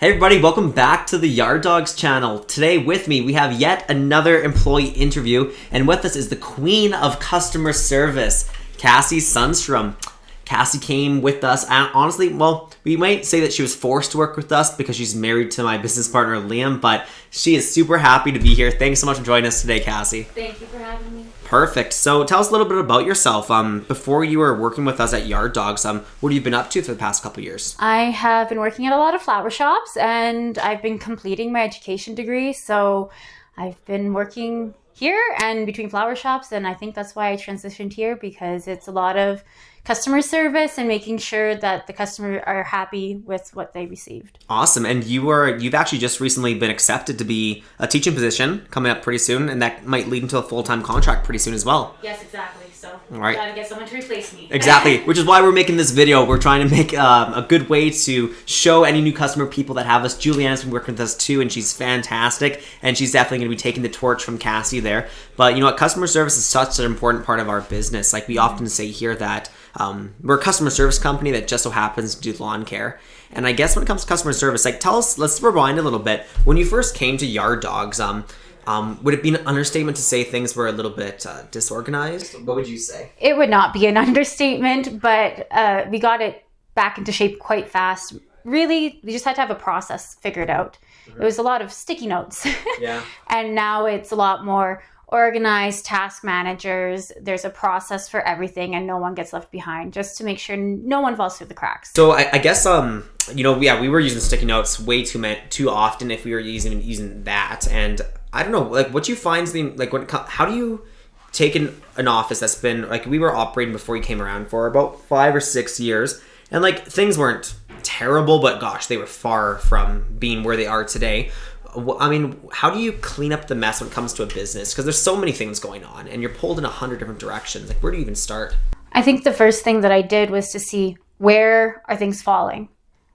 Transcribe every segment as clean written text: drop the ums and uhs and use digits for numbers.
Hey everybody, welcome back to the Yard Dogs channel. Today with me, we have yet another employee interview, and with us is the queen of customer service, Kassy Suntrum. Kassy came with us, and honestly, well, we might say that she was forced to work with us because she's married to my business partner, Liam, but she is super happy to be here. Thanks so much for joining us today, Kassy. Thank you for having me. Perfect. So tell us a little bit about yourself. Before you were working with us at Yard Dogs, what have you been up to for the past couple of years? I have been working at a lot of flower shops, and I've been completing my education degree. So I've been working here and between flower shops, and I think that's why I transitioned here, because it's a lot of customer service and making sure that the customer are happy with what they received. Awesome. And you've actually just recently been accepted to be a teaching position coming up pretty soon, and that might lead into a full-time contract pretty soon as well. Yes, exactly. So all right. Gotta get someone to replace me. Exactly, which is why we're making this video. We're trying to make a good way to show any new customer people that have us. Julianne's been working with us too, and she's fantastic, and she's definitely going to be taking the torch from Kassy there. But you know what, customer service is such an important part of our business. Like we often say here that we're a customer service company that just so happens to do Lawncare. And I guess when it comes to customer service, like tell us, let's rewind a little bit. When you first came to Yard Dogs, would it be an understatement to say things were a little bit disorganized? What would you say? It would not be an understatement, but we got it back into shape quite fast. Really, we just had to have a process figured out. Mm-hmm. It was a lot of sticky notes. Yeah. And now it's a lot more organized, task managers. There's a process for everything, and no one gets left behind, just to make sure no one falls through the cracks. So I guess we were using sticky notes way too often if we were using that, and I don't know, like what you find how do you take an office that's been like we were operating before you came around for about 5 or 6 years, and like things weren't terrible, but gosh, they were far from being where they are today. I mean, how do you clean up the mess when it comes to a business? Because there's so many things going on and you're pulled in 100 different directions. Like, where do you even start? I think the first thing that I did was to see where are things falling,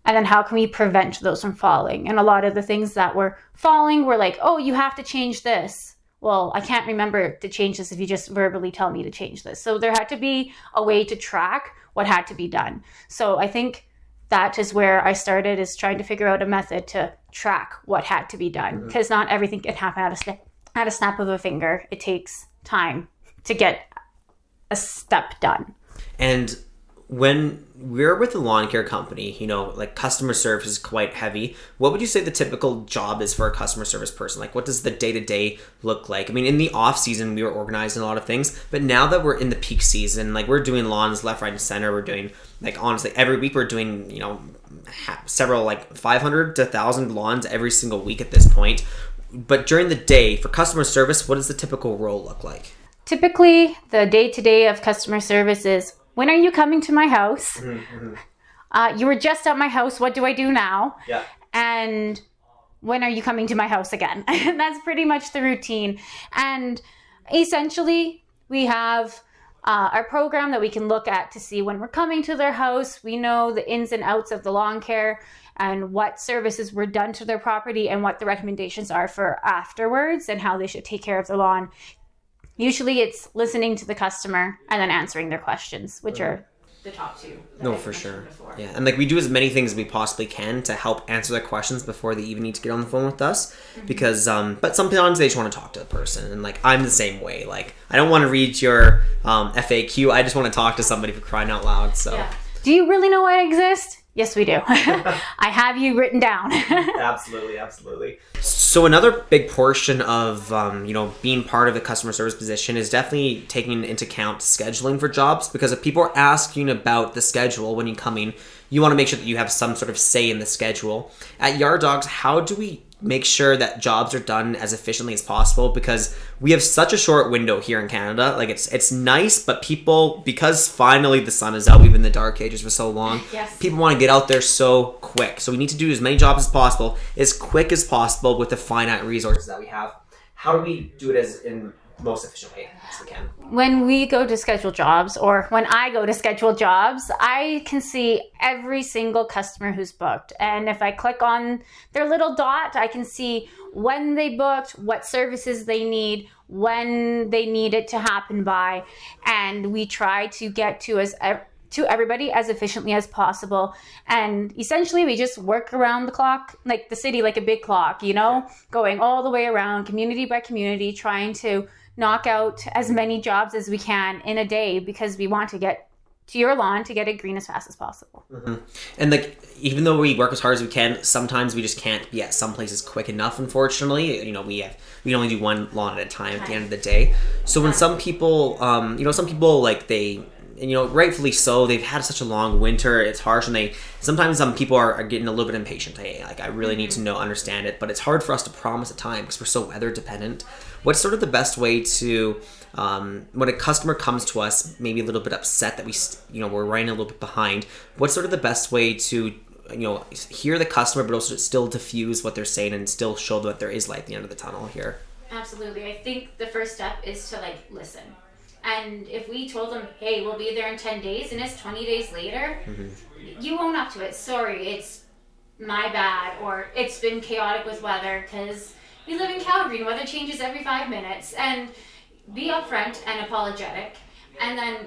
and then how can we prevent those from falling? And a lot of the things that were falling were like, oh, you have to change this. Well, I can't remember to change this if you just verbally tell me to change this. So there had to be a way to track what had to be done. So I think that is where I started, is trying to figure out a method to track what had to be done, because not everything can happen at a snap of a finger. It takes time to get a step done. And when we're with the lawn care company, you know, like customer service is quite heavy. What would you say the typical job is for a customer service person? Like, what does the day-to-day look like? I mean, in the off season, we were organizing a lot of things, but now that we're in the peak season, like we're doing lawns left, right, and center. We're doing, like, honestly, every week we're doing, you know, several, like 500 to 1,000 lawns every single week at this point. But during the day, for customer service, what does the typical role look like? Typically, the day-to-day of customer service is, when are you coming to my house? Mm-hmm. You were just at my house. What do I do now? Yeah. And when are you coming to my house again? That's pretty much the routine. And essentially, we have our program that we can look at to see when we're coming to their house. We know the ins and outs of the lawn care and what services were done to their property and what the recommendations are for afterwards and how they should take care of the lawn. Usually it's listening to the customer and then answering their questions, which are the top two. No, for sure. Before. Yeah, and like we do as many things as we possibly can to help answer their questions before they even need to get on the phone with us. Mm-hmm. Because, but sometimes they just want to talk to the person, and like I'm the same way. Like I don't want to read your FAQ. I just want to talk to somebody for crying out loud. So, yeah. Do you really know I exist? Yes, we do. I have you written down. Absolutely, absolutely. So another big portion of being part of the customer service position is definitely taking into account scheduling for jobs, because if people are asking about the schedule when you come in, you want to make sure that you have some sort of say in the schedule. At Yard Dogs, how do we make sure that jobs are done as efficiently as possible? Because we have such a short window here in Canada. Like it's nice, but people, because finally the sun is out, we've been in the dark ages for so long. Yes. People want to get out there so quick. So we need to do as many jobs as possible, as quick as possible with the finite resources that we have. How do we do it as in the most efficient way as we can? When we go to schedule jobs, or when I go to schedule jobs, I can see every single customer who's booked. And if I click on their little dot, I can see when they booked, what services they need, when they need it to happen by. And we try to get to to everybody as efficiently as possible. And essentially we just work around the clock, like the city, like a big clock, you know, going all the way around community by community, trying to knock out as many jobs as we can in a day, because we want to get to your lawn to get it green as fast as possible. Mm-hmm. And like, even though we work as hard as we can, sometimes we just can't be at some places quick enough, unfortunately. You know, we can only do one lawn at a time at the end of the day. So when some people, some people like they, and, you know, rightfully so, they've had such a long winter, it's harsh, and sometimes some people are getting a little bit impatient. Hey, like, I really need to understand it, but it's hard for us to promise a time because we're so weather dependent. What's sort of the best way to, when a customer comes to us, maybe a little bit upset that we're running a little bit behind, what's sort of the best way to, hear the customer, but also still diffuse what they're saying and still show that there is light at the end of the tunnel here? Absolutely. I think the first step is to listen. And if we told them, hey, we'll be there in 10 days, and it's 20 days later, you own up to it. Sorry, it's my bad, or it's been chaotic with weather, because we live in Calgary and weather changes every 5 minutes. And be upfront and apologetic, and then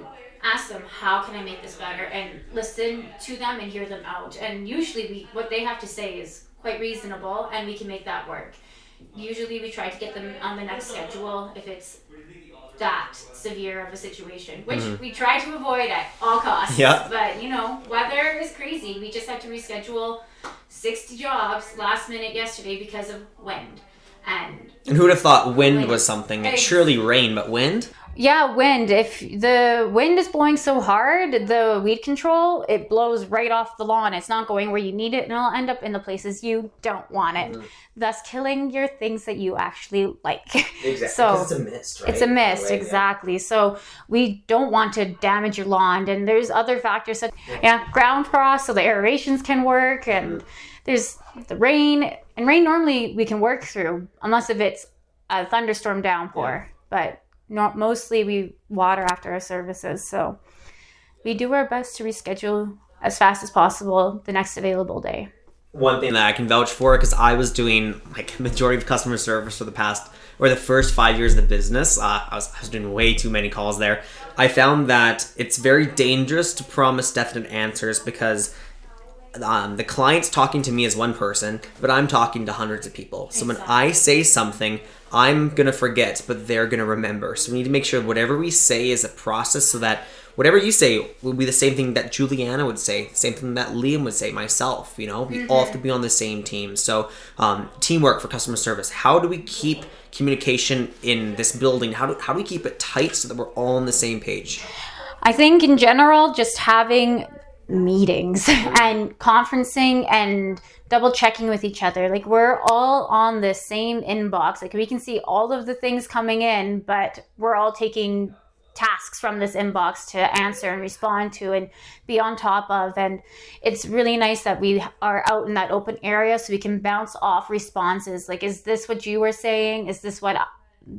ask them, how can I make this better? And listen to them and hear them out. And usually what they have to say is quite reasonable, and we can make that work. Usually we try to get them on the next schedule if it's that severe of a situation, which we try to avoid at all costs. Yeah. But weather is crazy. We just had to reschedule 60 jobs last minute yesterday because of wind. And who would have thought wind was something? It's surely rain, but wind? Yeah, wind. If the wind is blowing so hard, the weed control, it blows right off the lawn. It's not going where you need it, and it'll end up in the places you don't want it, thus killing your things that you actually like. Exactly, so because it's a mist, right? It's a mist, exactly. Yeah. So we don't want to damage your lawn, and there's other factors such ground frost, so the aerations can work, and there's the rain. And rain normally we can work through, unless if it's a thunderstorm downpour, but mostly we water after our services, so we do our best to reschedule as fast as possible the next available day. One thing that I can vouch for, because I was doing majority of customer service for the first 5 years of the business, I was doing way too many calls there. I found that it's very dangerous to promise definite answers, because the client's talking to me as one person, but I'm talking to hundreds of people. So when I say something, I'm going to forget, but they're going to remember. So we need to make sure whatever we say is a process, so that whatever you say will be the same thing that Juliana would say, same thing that Liam would say, myself, we all have to be on the same team. So teamwork for customer service. How do we keep communication in this building? How do we keep it tight so that we're all on the same page? I think in general, just having meetings and conferencing and double checking with each other. We're all on the same inbox. We can see all of the things coming in, but we're all taking tasks from this inbox to answer and respond to and be on top of. And it's really nice that we are out in that open area so we can bounce off responses. Is this what you were saying? Is this what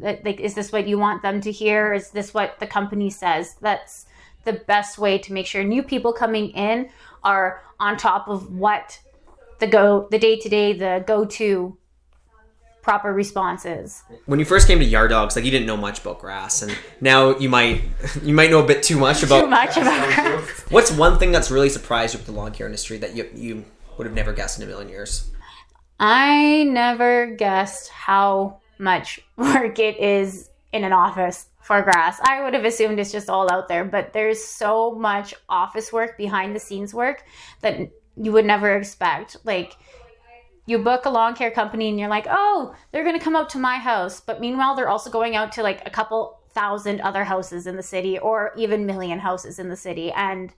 is this what you want them to hear? Is this what the company says? That's the best way to make sure new people coming in are on top of what the day-to-day, the go-to proper responses. When you first came to Yard Dogs, you didn't know much about grass, and now you might know a bit too much about grass. What's one thing that's really surprised you with the lawn care industry that you would have never guessed in a million years? I never guessed how much work it is in an office for grass. I would have assumed it's just all out there, but there's so much office work, behind the scenes work that you would never expect. You book a lawn care company and you're like, oh, they're going to come out to my house. But meanwhile, they're also going out to a couple thousand other houses in the city, or even million houses in the city. And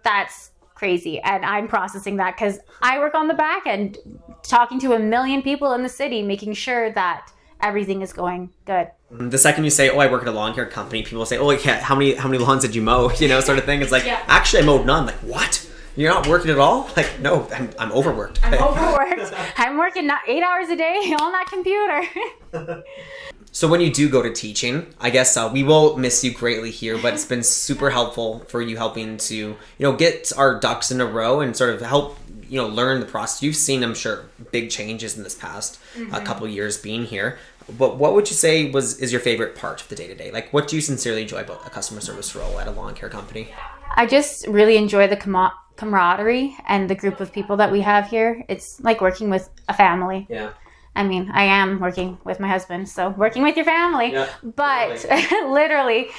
that's crazy. And I'm processing that because I work on the back end, talking to a million people in the city, making sure that everything is going good. The second you say, oh, I work at a lawn care company, people say, oh, yeah, how many lawns did you mow? Sort of thing. It's actually, I mowed none. What? You're not working at all? No, I'm overworked. I'm overworked. I'm working 8 hours a day on that computer. So when you do go to teaching, I guess we will miss you greatly here, but it's been super helpful for you helping to, get our ducks in a row and sort of help, learn the process. You've seen, I'm sure, big changes in this past couple years being here. But what would you say is your favorite part of the day-to-day? Like, what do you sincerely enjoy about a customer service role at a lawn care company? I just really enjoy the camaraderie and the group of people that we have here. It's like working with a family. Yeah. I mean, I am working with my husband, so working with your family. Yeah, but literally,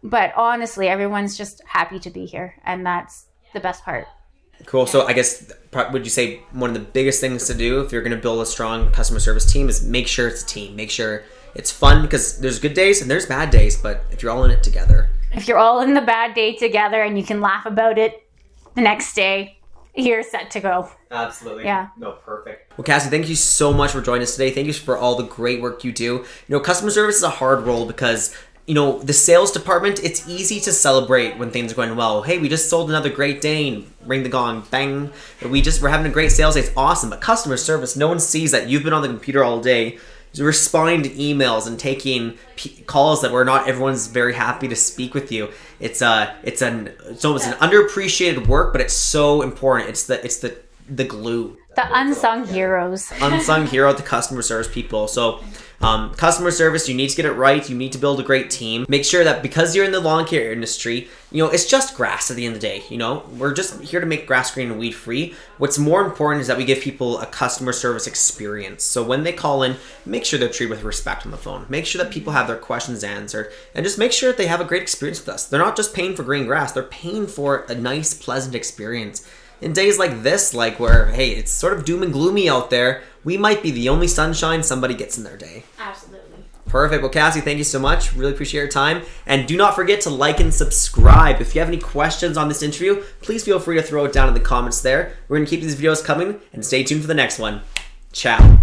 but honestly, everyone's just happy to be here, and that's the best part. Cool. So I guess, would you say one of the biggest things to do if you're going to build a strong customer service team is make sure it's a team. Make sure it's fun, because there's good days and there's bad days, but if you're all in it together. If you're all in the bad day together and you can laugh about it the next day, you're set to go. Absolutely. Yeah. No, perfect. Well, Kassy, thank you so much for joining us today. Thank you for all the great work you do. Customer service is a hard role because, the sales department, it's easy to celebrate when things are going well. Hey, we just sold another great day, and ring the gong, bang. We're having a great sales day. It's awesome. But customer service, no one sees that you've been on the computer all day, responding to emails and taking calls that not everyone's very happy to speak with you. It's an underappreciated work, but it's so important. It's the glue. The unsung heroes. Unsung hero, the customer service people. So customer service, you need to get it right. You need to build a great team. Make sure that because you're in the lawn care industry, it's just grass at the end of the day. We're just here to make grass green and weed free. What's more important is that we give people a customer service experience. So when they call in, make sure they're treated with respect on the phone. Make sure that people have their questions answered, and just make sure that they have a great experience with us. They're not just paying for green grass. They're paying for a nice, pleasant experience. In days like this, where, hey, it's sort of doom and gloomy out there, we might be the only sunshine somebody gets in their day. Absolutely. Perfect. Well, Kassy, thank you so much. Really appreciate your time. And do not forget to like and subscribe. If you have any questions on this interview, please feel free to throw it down in the comments there. We're going to keep these videos coming, and stay tuned for the next one. Ciao.